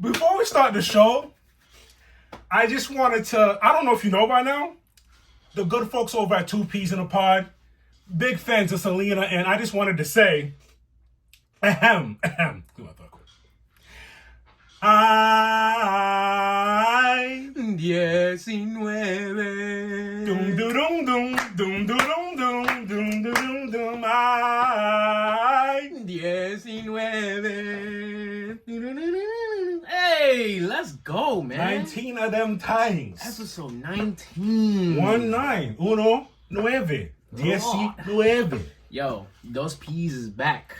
Before we start the show, I just wanted to, I don't know if you know by now, the good folks over at Two Peas in a Pod, big fans of Selena, and I just wanted to say, I, 19. dum dum dum dum dum dum dum dum dum dum I 19. Hey, let's go, man. 19 of them times. Episode 19. 19. Uno, nueve. 19. Yo, those peas is back.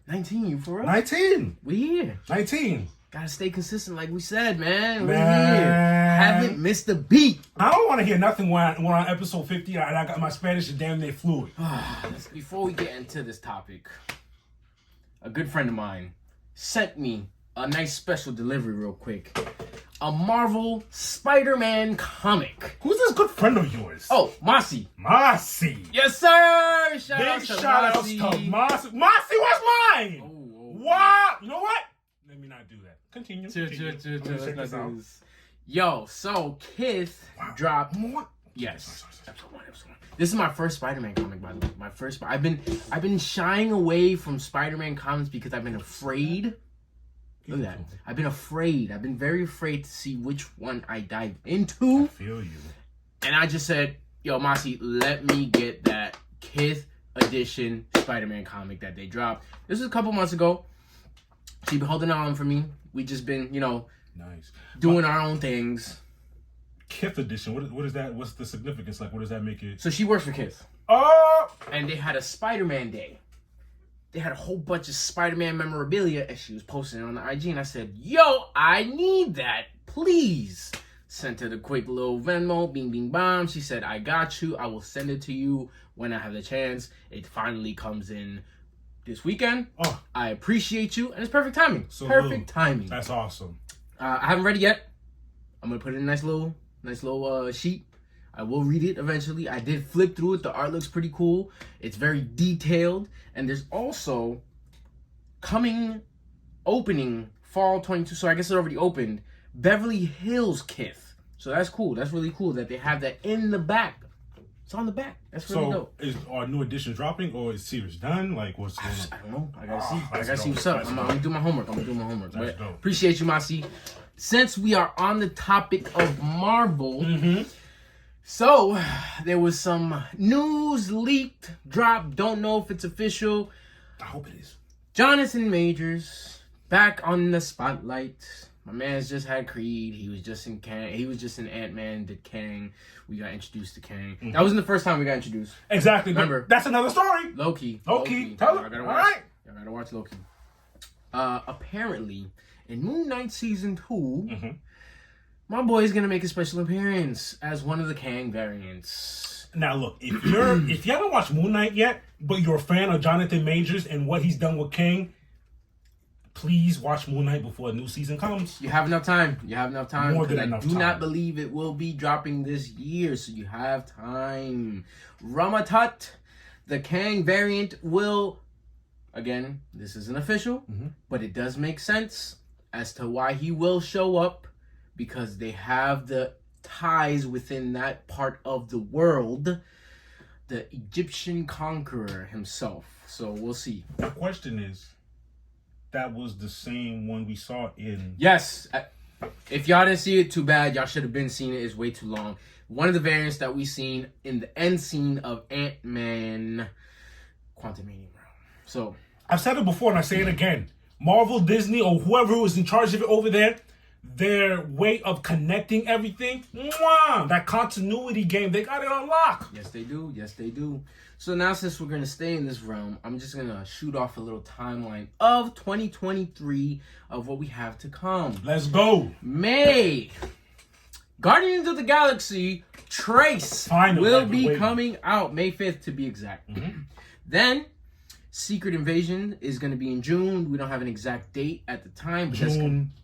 19, you for real? 19. We here. 19. Gotta stay consistent like we said, man. We Man. here. Haven't missed a beat. I don't want to hear nothing when we're on episode 50 and I got my Spanish is damn near fluid. Before we get into this topic, a good friend of mine sent me a nice special delivery real quick. A Marvel Spider-Man comic. Who's this good friend of yours? Oh, Masi. Marcy. Yes, sir. Shout out Big to shout outs Masi. to Marcy. Marcy, what's mine? Oh. Wow. You know what? Let me not do that. Continue. Chill. Let me check this out. Yo, so Kith dropped. More? Yes. Episode one. This is my first Spider-Man comic, by the way. My first. I've been shying away from Spider-Man comics because I've been afraid. Look at that. I've been afraid. I've been very afraid to see which one I dive into. I feel you. And I just said, yo, Masi, let me get that Kith edition Spider-Man comic that they dropped. This was a couple months ago. She been holding on for me. We just been, Nice. doing our own things. Kith edition. What is that? What's the significance? Like, what does that make it? So she works for Kith. Oh! And they had a Spider-Man day. They had a whole bunch of Spider-Man memorabilia and she was posting it on the IG. And I said, yo, I need that. Please. Sent her the quick little Venmo. Bing, bing, bam. She said, I got you. I will send it to you when I have the chance. It finally comes in this weekend. Oh. I appreciate you. And it's perfect timing. So perfect timing. That's awesome. I haven't read it yet. I'm going to put it in a nice little sheet. I will read it eventually. I did flip through it. The art looks pretty cool. It's very detailed. And there's also opening fall 22. So I guess it already opened. Beverly Hills Kith. So that's cool. That's really cool that they have that in the back. It's on the back. That's really dope. Are new editions dropping or is series done? Like, what's going on? I don't know. I gotta see. I That's gotta see dope. what's up. That's I'm dope. gonna do my homework. That's But dope. appreciate you, Masi. Since we are on the topic of Marvel, so there was some news leaked, dropped. Don't know if it's official. I hope it is. Jonathan Majors back on the spotlight. My man's just had Creed. He was just in Kang. He was just in Ant-Man. Did Kang? We got introduced to Kang. That wasn't the first time we got introduced. Exactly. Remember. That's another story. Loki. Tell Y'all him. gotta All watch. right. Y'all gotta watch Loki. Apparently, in Moon Knight Season 2, my boy's gonna make a special appearance as one of the Kang variants. Now look, if you haven't watched Moon Knight yet, but you're a fan of Jonathan Majors and what he's done with King, please watch Moon Knight before a new season comes. You have enough time. More than I enough do time. not believe it will be dropping this year, so you have time. Ramatat, the Kang variant will, again, this isn't official, but it does make sense as to why he will show up, because they have the ties within that part of the world, the Egyptian conqueror himself. So we'll see. The question is, that was the same one we saw in... Yes. If y'all didn't see it, too bad. Y'all should have been seeing it. It's way too long. One of the variants that we seen in the end scene of Ant-Man Quantumania. So, I've said it before and I say it again. Marvel, Disney, or whoever was in charge of it over there, their way of connecting everything, that continuity game, they got it on lock. yes, they do. Yes, they do. So now, since we're going to stay in this realm, I'm just going to shoot off a little timeline of 2023 of what we have to come. Let's go. May. Guardians of the Galaxy Trace Finally, will I've been be waiting. coming out May 5th to be exact. Then Secret Invasion is going to be in June. We don't have an exact date at the time, but that's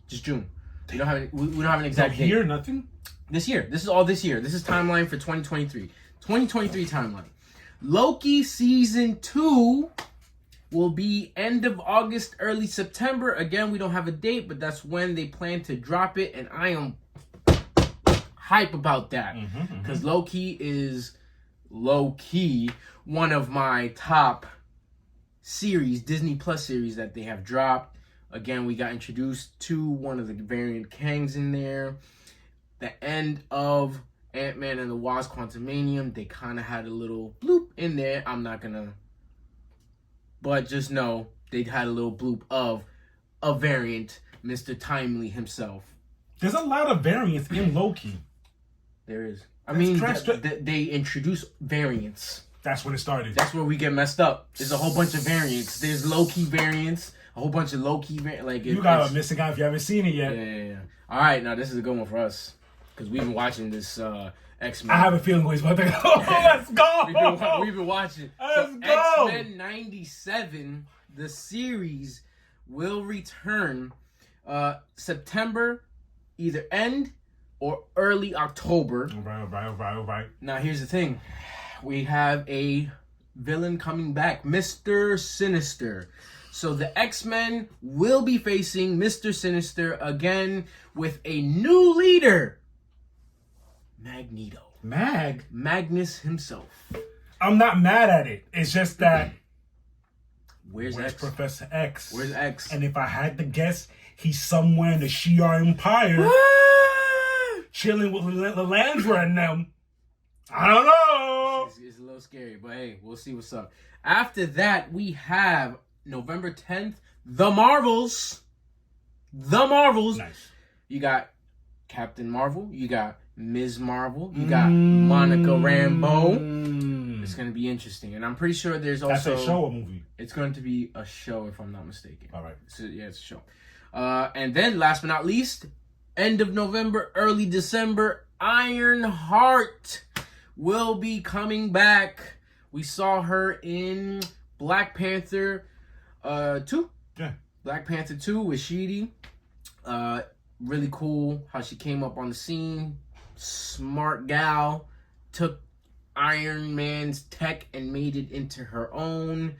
just June. We don't have an exact date. Here, nothing. This year. This is all this year. This is timeline for 2023. 2023 timeline. Loki season 2 will be end of August, early September. Again, we don't have a date, but that's when they plan to drop it, and I am hype about that because low-key is one of my top series, Disney Plus series that they have dropped. Again, we got introduced to one of the variant Kangs in there. The end of Ant-Man and the Wasp: Quantumanium, they kind of had a little bloop in there. I'm not gonna, but just know they had a little bloop of a variant, Mr. Timely himself. There's a lot of variants in Loki. There is. I mean, they introduce variants. That's when it started. That's where we get messed up. There's a whole bunch of variants. There's Loki variants, a whole bunch of Loki variants. Like you got a missing out if you haven't seen it yet. Yeah. All right, now this is a good one for us because we've been watching this X-Men. I have a feeling where he's about to go. Let's go. We've been watching. Let's go. X-Men 97, the series, will return September, either end or early October. All right. Now, here's the thing. We have a villain coming back, Mr. Sinister. So the X-Men will be facing Mr. Sinister again with a new leader, Magneto. Magnus himself. I'm not mad at it. It's just that Where's X? Professor X? Where's X? And if I had to guess, he's somewhere in the Shi'ar Empire, chilling with Lalandra and them. I don't know. It's a little scary, but hey, we'll see what's up. After that, we have November 10th, The Marvels. Nice. You got Captain Marvel. You got Ms. Marvel. You got Monica Rambeau. It's going to be interesting. And I'm pretty sure there's also... That's a show or movie? It's going to be a show, if I'm not mistaken. All right. So, yeah, it's a show. And then, last but not least, end of November, early December, Ironheart will be coming back. We saw her in Black Panther 2. Yeah. Black Panther 2 with Sheedy. Really cool how she came up on the scene. Smart gal. Took Iron Man's tech and made it into her own.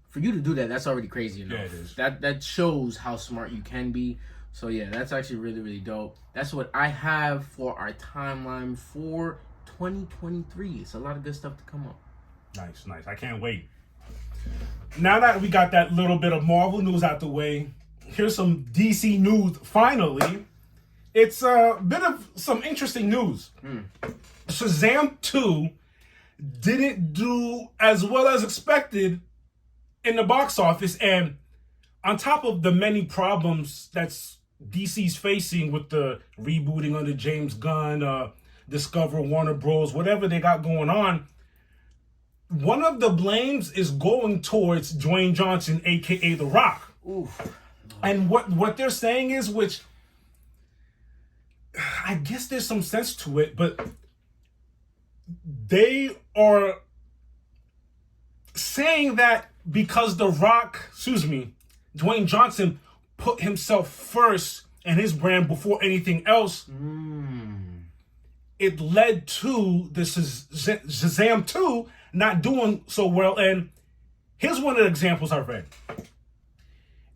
For you to do that, that's already crazy enough. Yeah, it is. That shows how smart you can be. So yeah, that's actually really, really dope. That's what I have for our timeline for 2023. It's a lot of good stuff to come up. Nice. I can't wait. Now that we got that little bit of Marvel news out the way, here's some DC news. Finally, it's a bit of some interesting news. Shazam 2 didn't do as well as expected in the box office, and on top of the many problems that's DC's facing with the rebooting under James Gunn, Discover, Warner Bros., whatever they got going on, one of the blames is going towards Dwayne Johnson, a.k.a. The Rock. Oof. And what they're saying is, which I guess there's some sense to it, but they are saying that because Dwayne Johnson put himself first and his brand before anything else, it led to the Shazam 2 not doing so well. And here's one of the examples I read.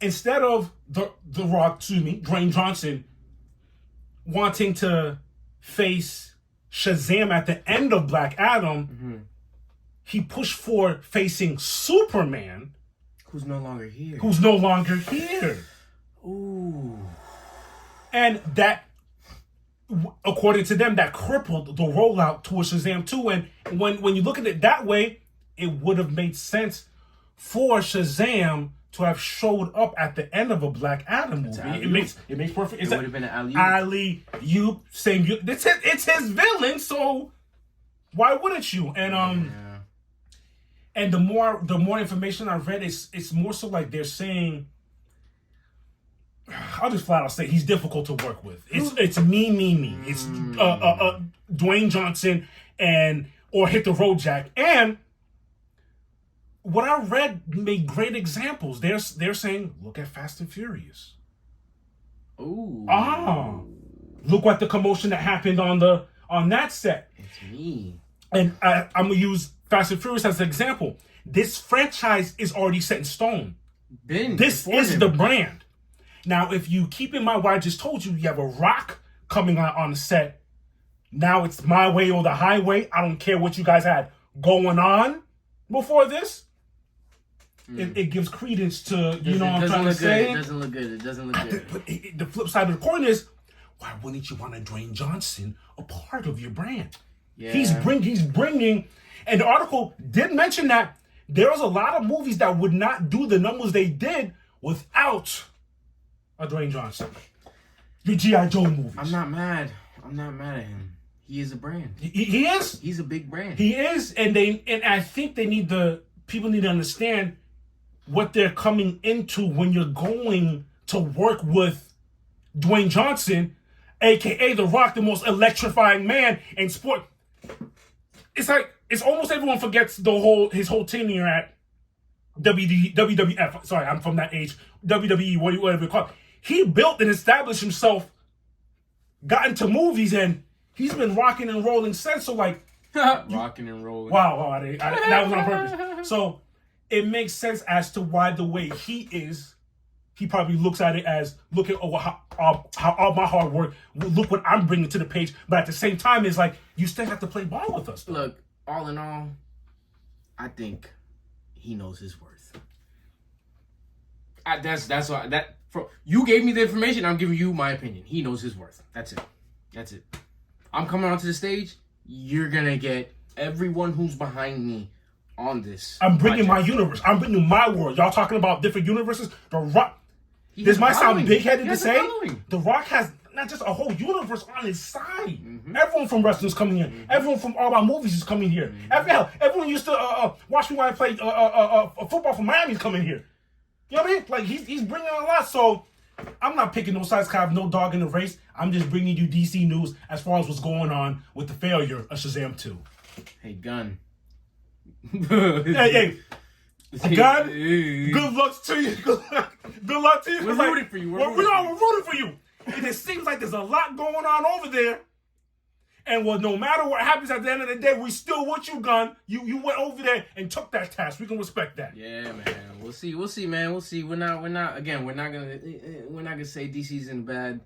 Instead of Dwayne Johnson wanting to face Shazam at the end of Black Adam, he pushed for facing Superman, who's no longer here. Ooh. And that, according to them, that crippled the rollout towards Shazam 2. And when you look at it that way, it would have made sense for Shazam to have showed up at the end of a Black Adam movie. It makes perfect. It would have been an alley-oop. It's his villain, so why wouldn't you? And and the more information I read, it's more so like they're saying, I'll just flat out say he's difficult to work with. It's me. It's Dwayne Johnson or Hit the Road Jack. And what I read made great examples. They're saying, look at Fast and Furious. Ooh. Look at the commotion that happened on that set. It's me. And I'm gonna use Fast and Furious as an example. This franchise is already set in stone. This before is him. the brand. Now, if you keep in mind what I just told you, you have a Rock coming out on the set. Now it's my way or the highway. I don't care what you guys had going on before this. It gives credence to, you know what I'm trying to say? It doesn't look good. It doesn't look good. But the flip side of the coin is, why wouldn't you want a Dwayne Johnson a part of your brand? Yeah. He's bringing, and the article did mention that there was a lot of movies that would not do the numbers they did without a Dwayne Johnson. The G.I. Joe movies. I'm not mad at him. He is a brand. He is. He's a big brand. He is, and I think people need to understand what they're coming into when you're going to work with Dwayne Johnson, aka The Rock, the most electrifying man in sport. It's like it's almost everyone forgets his whole tenure at WWF. Sorry, I'm from that age. WWE, whatever you call it. He built and established himself, got into movies, and he's been rocking and rolling since. So like, rocking and rolling. Wow, that was on purpose. So it makes sense as to why the way he is. He probably looks at it as, look at how all my hard work, look what I'm bringing to the page. But at the same time, it's like, you still have to play ball with us. Look, all in all, I think he knows his worth. That's why you gave me the information. I'm giving you my opinion. He knows his worth. That's it. I'm coming onto the stage. You're gonna get everyone who's behind me on this. I'm bringing my universe. I'm bringing my world. Y'all talking about different universes. The Rock. This might sound big-headed to say. The Rock has not just a whole universe on his side. Everyone from wrestling is coming here. Everyone from all our movies is coming here. Everyone used to watch me when I played football for Miami is coming here. You know what I mean? Like he's bringing a lot. So I'm not picking no sides because I have no dog in the race. I'm just bringing you DC news as far as what's going on with the failure of Shazam 2. Hey, Gun. hey. God, good luck to you. Good luck to you. We're rooting for you. We're rooting for you. And it seems like there's a lot going on over there. And well, no matter what happens at the end of the day, we still with you, Gun. You went over there and took that task. We can respect that. Yeah, man. We'll see, man. We'll see. We're not gonna say DC's in a bad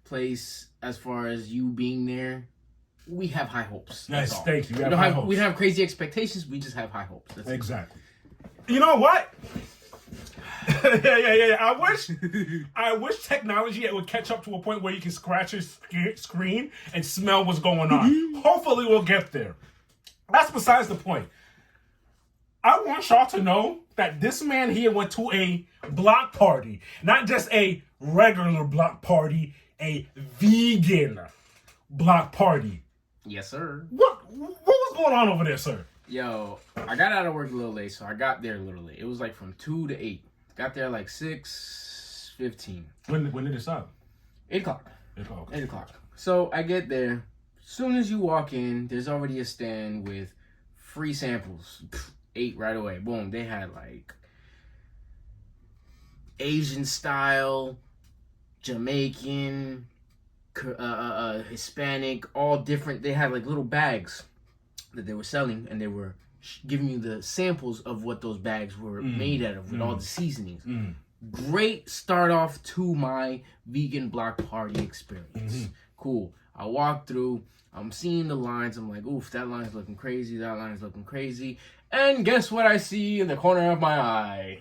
place as far as you being there. We have high hopes. Yes, thank you. We don't have crazy expectations. We just have high hopes. That's exactly. You know what? yeah. I wish technology would catch up to a point where you can scratch your screen and smell what's going on. Hopefully, we'll get there. That's besides the point. I want y'all to know that this man here went to a block party, not just a regular block party, a vegan block party. Yes, sir. What was going on over there, sir? Yo, I got out of work a little late, so I got there a little late. It was like from 2 to 8. Got there like 6:15. When did it start? 8 o'clock. 8 o'clock. 8 o'clock. So I get there. As soon as you walk in, there's already a stand with free samples. 8 right away. Boom. They had like Asian style, Jamaican, Hispanic, all different. They had like little bags that they were selling, and they were giving you the samples of what those bags were made out of with all the seasonings. Great start off to my vegan block party experience. Cool. I walk through, I'm seeing the lines, I'm like, oof, that line's looking crazy, that line's looking crazy. And guess what I see in the corner of my eye?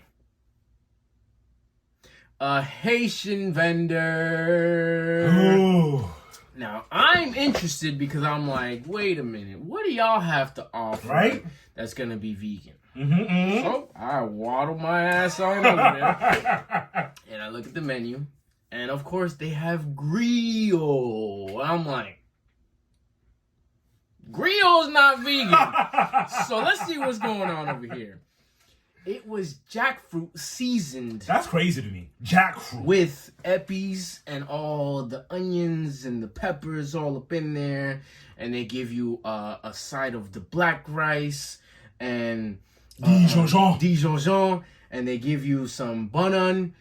A Haitian vendor. Ooh. Now, I'm interested because I'm like, wait a minute, what do y'all have to offer that's going to be vegan? So, I waddle my ass on over there, and I look at the menu, and of course, they have griot. I'm like, griot's not vegan. So, let's see what's going on over here. It was jackfruit seasoned. That's crazy to me. Jackfruit. With epis and all the onions and the peppers all up in there. And they give you a side of the black rice and Dijon. And they give you some banan,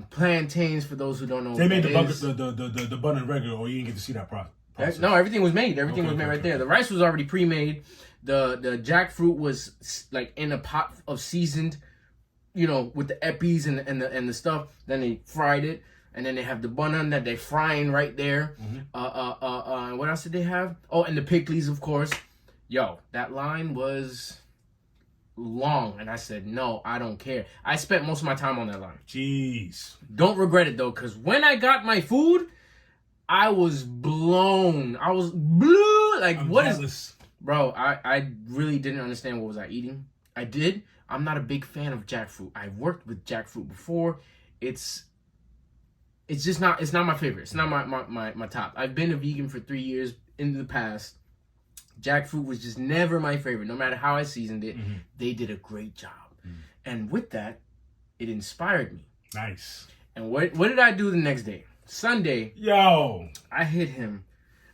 plantains for those who don't know. They made the banan regular, or you didn't get to see that process. No, everything was made. Everything was made right there. The rice was already pre-made. The jackfruit was like in a pot of seasoned, with the epis and the stuff. Then they fried it, and then they have the bun that they frying right there. And what else did they have? Oh, and the pickles, of course. Yo, that line was long, and I said, no, I don't care. I spent most of my time on that line. Jeez. Don't regret it though, because when I got my food, I was blown. I was blue. Like, what is... Bro, I really didn't understand what was I eating. I did. I'm not a big fan of jackfruit. I've worked with jackfruit before. It's just not... It's not my favorite. It's not my top. I've been a vegan for 3 years in the past. Jackfruit was just never my favorite. No matter how I seasoned it, they did a great job. And with that, it inspired me. Nice. And what did I do the next day? Sunday. Yo. I hit him.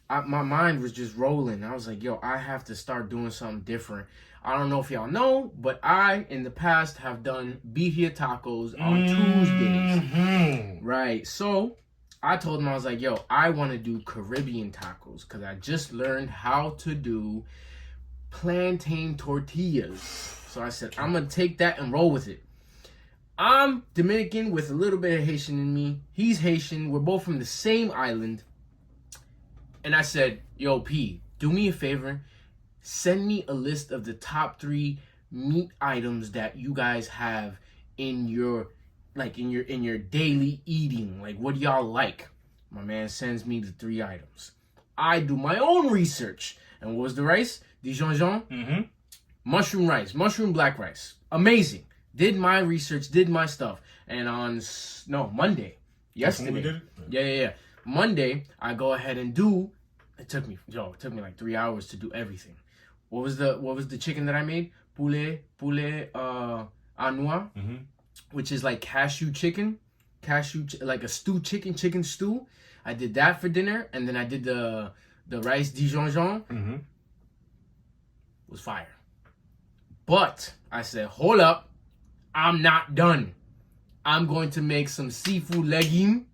My mind was just rolling. I was like, yo, I have to start doing something different. I don't know if y'all know, but I, in the past, have done birria tacos on Tuesdays. Right. So I told him, I was like, yo, I want to do Caribbean tacos because I just learned how to do plantain tortillas. So I said, I'm going to take that and roll with it. I'm Dominican with a little bit of Haitian in me. He's Haitian. We're both from the same island. And I said, yo, P, do me a favor. Send me a list of the top 3 meat items that you guys have in your daily eating. Like, what do y'all like? My man sends me the 3 items. I do my own research. And what was the rice? Dijon. Mushroom rice. Mushroom black rice. Amazing. Did my research. Did my stuff. And on Monday. Yesterday. Yeah. Monday, I go ahead and do. It took me like 3 hours to do everything. What was the chicken that I made? Poulet anois, which is like cashew chicken, like a chicken stew. I did that for dinner, and then I did the rice Dijon. It was fire. But I said, hold up, I'm not done. I'm going to make some seafood legume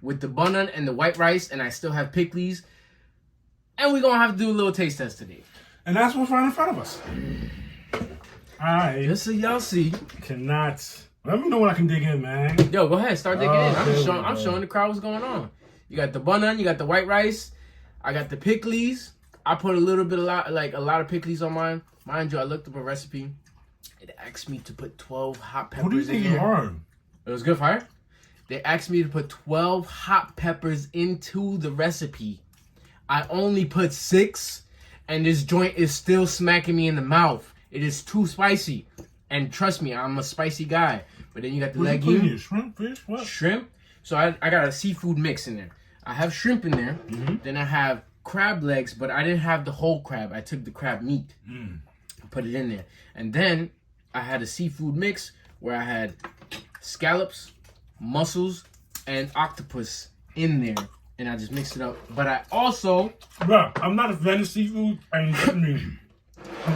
with the bun and the white rice, and I still have pickles. And we're going to have to do a little taste test today. And that's what's right in front of us. Just so y'all see. Cannot. Let me know when I can dig in, man. Yo, go ahead. Start digging in. I'm showing the crowd what's going on. You got the bun, you got the white rice. I got the pickles. I put a lot of pickles on mine. Mind you, I looked up a recipe. It asked me to put 12 hot peppers in there. What do you think you are? It was good fire. They asked me to put 12 hot peppers into the recipe. I only put 6, and this joint is still smacking me in the mouth. It is too spicy. And trust me, I'm a spicy guy. But then you got the legume. Shrimp, fish, what? Shrimp. So I got a seafood mix in there. I have shrimp in there. Then I have crab legs, but I didn't have the whole crab. I took the crab meat. Put it in there. And then I had a seafood mix where I had scallops, mussels, and octopus in there. And I just mixed it up. But I also... Bro, I'm not a fan of seafood. I'm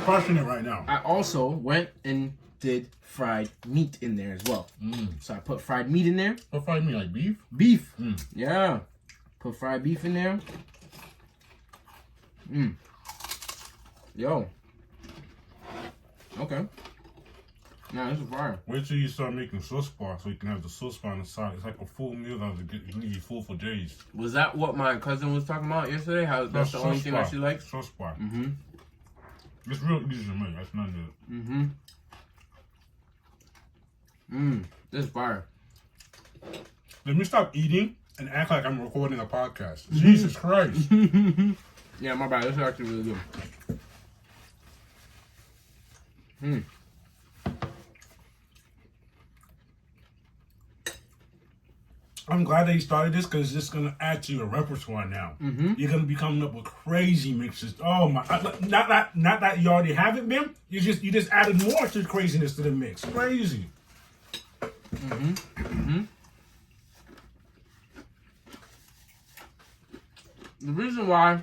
crushing it right now. I also went and did fried meat in there as well. So I put fried meat in there. What fried meat? Like beef? Beef. Yeah. Put fried beef in there. Yo. Okay. Nah, this is fire. Wait till you start making sauce bar so you can have the sauce bar on the side. It's like a full meal that you can eat full for days. Was that what my cousin was talking about yesterday? How that's the only thing that she likes? Sauce bar. It's real easy to make. That's not it. This is fire. Let me stop eating and act like I'm recording a podcast. Jesus Christ. Yeah, my bad. This is actually really good. I'm glad that you started this because it's going to add to your repertoire now. You're going to be coming up with crazy mixes. Oh my! Not that you already haven't been. You just added more to the craziness to the mix. Crazy. The reason why,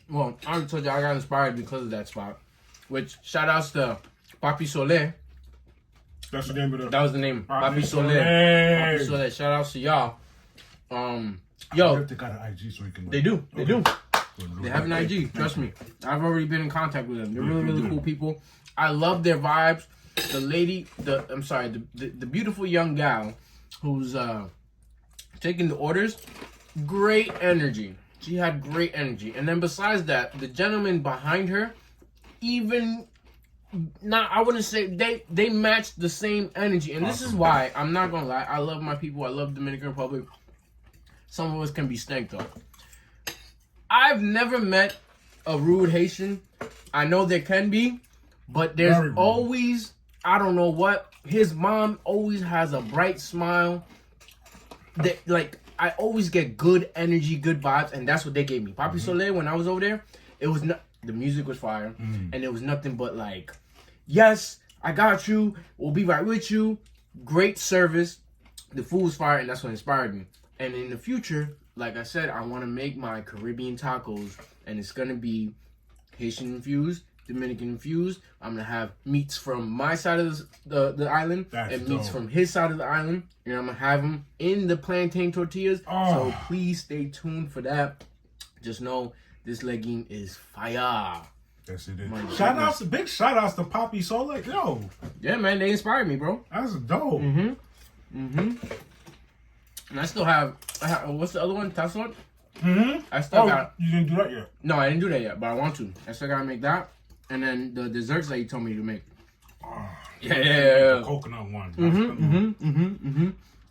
well, I already told you I got inspired because of that spot. Which shout outs to Papi Soleil. That's the name of the... That was the name. Papi Soleil. Papi Soleil. Shout outs to y'all. Yo. They got an IG so you can... They do. They have an IG. Trust me. I've already been in contact with them. They're really, really cool people. I love their vibes. The beautiful young gal who's taking the orders, great energy. She had great energy. And then besides that, the gentleman behind her, I wouldn't say they matched the same energy. And this is why, I'm not gonna lie, I love my people. I love Dominican Republic. Some of us can be stank though. I've never met a rude Haitian. I know there can be, but there's always, I don't know what. His mom always has a bright smile. That, like, I always get good energy, good vibes, and that's what they gave me. Papi Soleil, when I was over there, it was not, the music was fire, and it was nothing but like, yes, I got you, we'll be right with you. Great service, the food was fire, and that's what inspired me. And in the future, like I said, I want to make my Caribbean tacos, and it's gonna be Haitian infused, Dominican infused. I'm gonna have meats from my side of the island and meats from his side of the island, and I'm gonna have them in the plantain tortillas. So please stay tuned for that. Just know this legume is fire. Yes, it is. Big shout outs to Papi Soleil. Yo. Yeah, man, they inspired me, bro. That's dope. And I still have what's the other one? That's one? I still got. You didn't do that yet? No, I didn't do that yet, but I want to. I still gotta make that. And then the desserts that you told me to make. Yeah. The coconut one.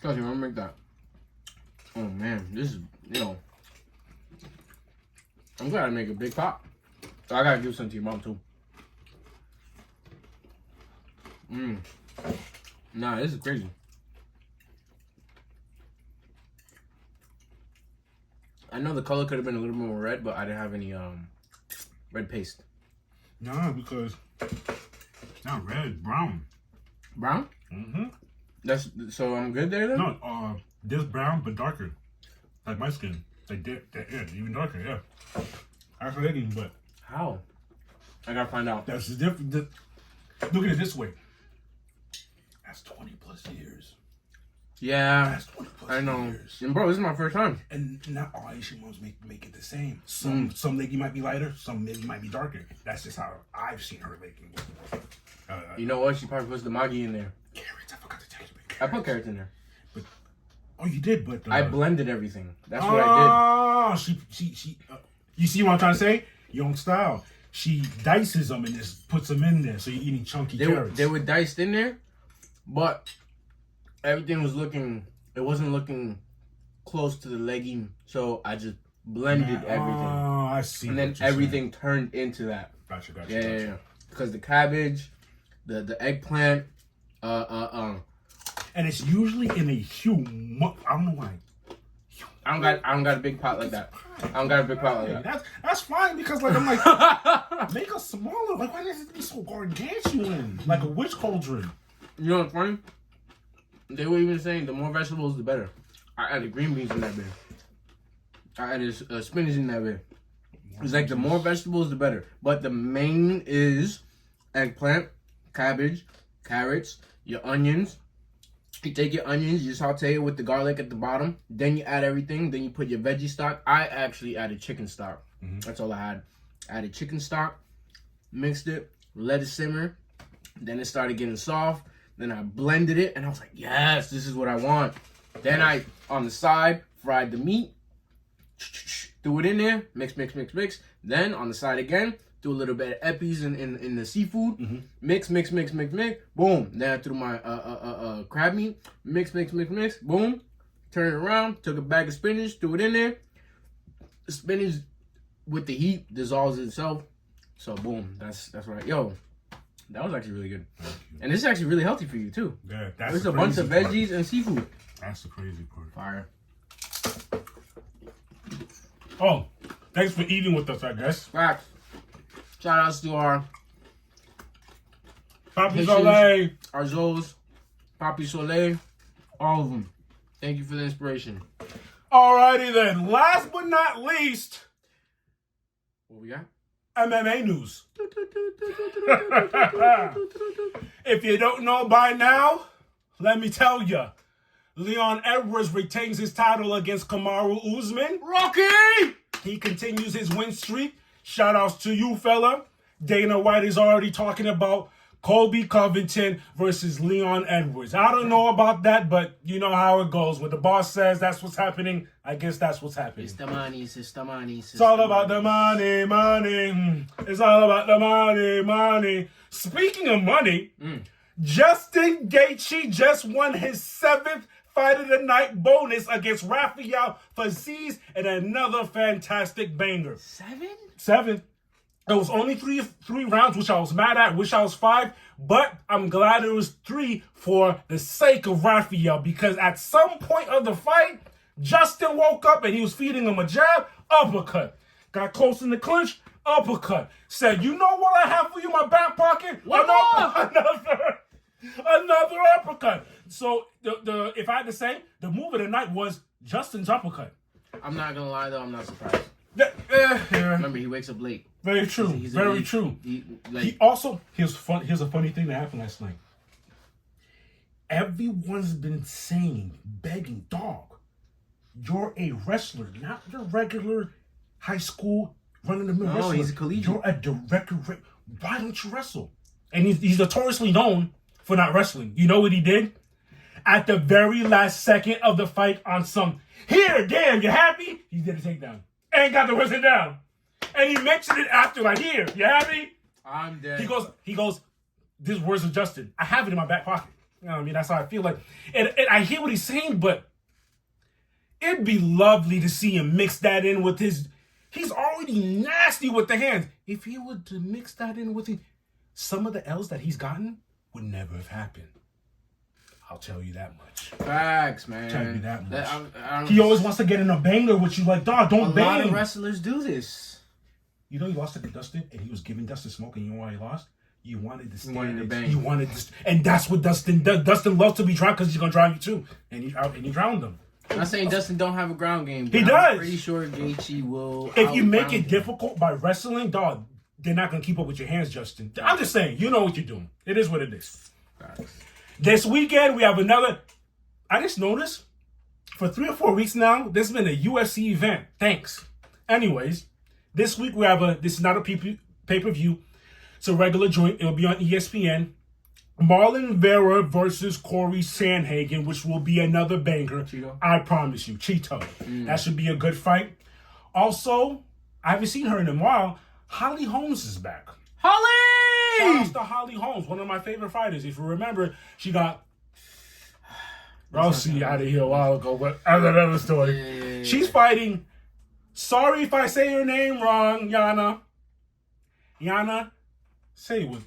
Cause you want to make that. Oh man, this is, I'm glad I make a big pot. So I gotta give some to your mom too. Nah, this is crazy. I know the color could have been a little bit more red, but I didn't have any red paste. No, because not red, it's brown. Brown? That's so I'm good there then? No, this brown but darker. Like my skin. Like even darker, yeah. Actually, but how? I gotta find out. That's the different. Look at it this way. That's 20 plus years. Yeah, that's 20 plus I know. Years. And bro, this is my first time. And not all Asian moms make it the same. Some legume might be lighter, some maybe might be darker. That's just how I've seen her making it. You know what? She probably puts the Maggi in there. Carrots, I forgot to tell you. I put carrots in there. But you did, but I blended everything. That's what I did. She you see what I'm trying to say? Your own style. She dices them and just puts them in there, so you're eating chunky carrots. They were diced in there, but everything was it wasn't looking close to the legume, so I just blended everything. Oh, I see. And then everything turned into that. Gotcha. Yeah. Because the cabbage, the eggplant, and it's usually in a humongous. I don't know why. I don't got a big pot like that. I don't got a big pot like that. That's fine because I'm like make a smaller. Like why does it be so gargantuan? Like a witch cauldron. You know what's funny? They were even saying the more vegetables the better. I added green beans in that bit. I added spinach in that bit. It's like the more vegetables the better. But the main is eggplant, cabbage, carrots, your onions. You take your onions, you saute it with the garlic at the bottom. Then you add everything. Then you put your veggie stock. I actually added chicken stock. That's all I had. Added chicken stock, mixed it, let it simmer. Then it started getting soft. Then I blended it, and I was like, yes, this is what I want. Then I, on the side, fried the meat. Threw it in there. Mix. Then, on the side again, threw a little bit of epis in the seafood. Mix. Boom. Then I threw my crab meat. Mix. Boom. Turn it around. Took a bag of spinach. Threw it in there. The spinach, with the heat, dissolves itself. So, boom. That's right. Yo. That was actually really good. And it's actually really healthy for you, too. Yeah, that's There's a bunch of veggies and seafood. That's the crazy part. Fire. Oh, thanks for eating with us, I guess. Facts. Shout outs to our Papi Soleil, our Zoes, Papi Soleil, all of them. Thank you for the inspiration. Alrighty then. Last but not least, what we got? MMA news. If you don't know by now, let me tell you. Leon Edwards retains his title against Kamaru Usman. Rocky! He continues his win streak. Shout outs to you, fella. Dana White is already talking about Colby Covington versus Leon Edwards. I don't know about that, but you know how it goes. When the boss says that's what's happening, I guess that's what's happening. It's the money, It's all about the money. It's all about the money. Speaking of money, Justin Gaethje just won his 7th Fight of the Night bonus against Rafael Fiziev in another fantastic banger. 7? It was only three rounds, which I was mad at. Wish I was 5, but I'm glad it was 3 for the sake of Rafael, because at some point of the fight, Justin woke up and he was feeding him a jab, uppercut. Got close in the clinch, uppercut. Said, you know what I have for you in my back pocket? Another uppercut. So the if I had to say, the move of the night was Justin's uppercut. I'm not gonna lie though, I'm not surprised. Yeah. Remember, he wakes up late. Very true. Very true. Here's a funny thing that happened last night. Everyone's been saying, begging, dog, you're a wrestler, not your regular high school run-of-the-mill wrestler. He's a collegiate. You're a direct. Why don't you wrestle? And he's notoriously known for not wrestling. You know what he did? At the very last second of the fight on some, here, damn, you happy? He did a takedown. And got the wrestling down. And he mentioned it after, like, here, you happy? I'm dead. He goes, this words of Justin. I have it in my back pocket. You know what I mean? That's how I feel like. And I hear what he's saying, but it'd be lovely to see him mix that in with his, he's already nasty with the hands. If he were to mix that in with some of the L's that he's gotten would never have happened. I'll tell you that much. Facts, man. I'll tell you that much. He always wants to get in a banger with you, like, dog, don't bang. A lot of wrestlers do this. You know, he lost to Dustin, and he was giving Dustin smoke, and you know why he lost? You wanted to stand. You wanted to, and that's what Dustin does. Dustin loves to be drowned because he's gonna drown you too, and you drowned him. I'm not saying Dustin don't have a ground game. He does. I'm pretty sure Gaethje will. If you make it difficult by wrestling, dog, they're not gonna keep up with your hands, Justin. I'm just saying, you know what you're doing. It is what it is. Facts. This weekend we have another. I just noticed for 3 or 4 weeks now, there's been a UFC event. Thanks. Anyways, this week we have this is not a pay-per-view. It's a regular joint. It'll be on ESPN. Marlon Vera versus Corey Sandhagen, which will be another banger. Cheeto. I promise you. Cheeto. That should be a good fight. Also, I haven't seen her in a while. Holly Holmes is back. Holly! Shout out to Holly Holmes, one of my favorite fighters. If you remember, she got Rousey out of here a while ago, but that's another story. Yeah. She's fighting. Sorry if I say your name wrong, Yana. Yana, say it with me.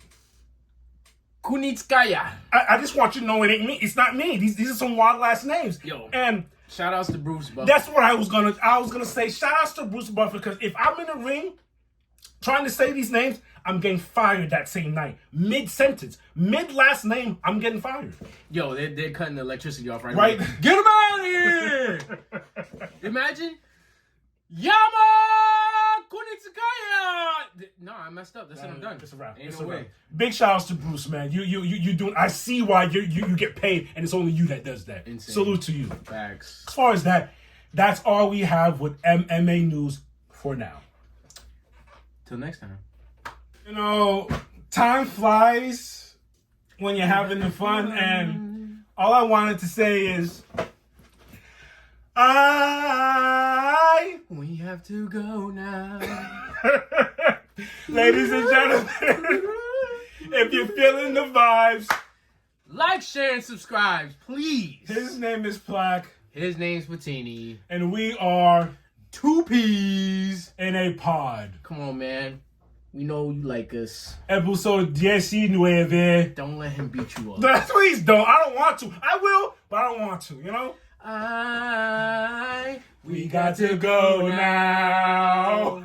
Kunitskaya. I just want you to know it ain't me. It's not me. These are some wild last names. Yo. And shout outs to Bruce Buffer. that's what I was gonna say. Shout outs to Bruce Buffer, because if I'm in the ring trying to say these names, I'm getting fired that same night. Mid-sentence. Mid-last name, I'm getting fired. Yo, they're cutting the electricity off right Right? now. Get him out of here! Imagine. Yama Kunitskaya! No, I messed up. That's it. I'm done. It's a wrap. Ain't It's no a way. wrap. Big shout outs to Bruce, man. You doing. I see why you get paid, and it's only you that does that. Insane. Salute to you. Facts. As far as that, that's all we have with MMA news for now. Till next time. You know, time flies when you're having the fun, and all I wanted to say is, We have to go now. ladies and gentlemen, if you're feeling the vibes, Like, share, and subscribe, please. his name is Plaque, His name's Patini. and we are 2 P's. in a pod. Come on, man. We know you like us. Episode 19. Don't let him beat you up. Please don't. I don't want to. I will, but I don't want to, you know? We got to go now.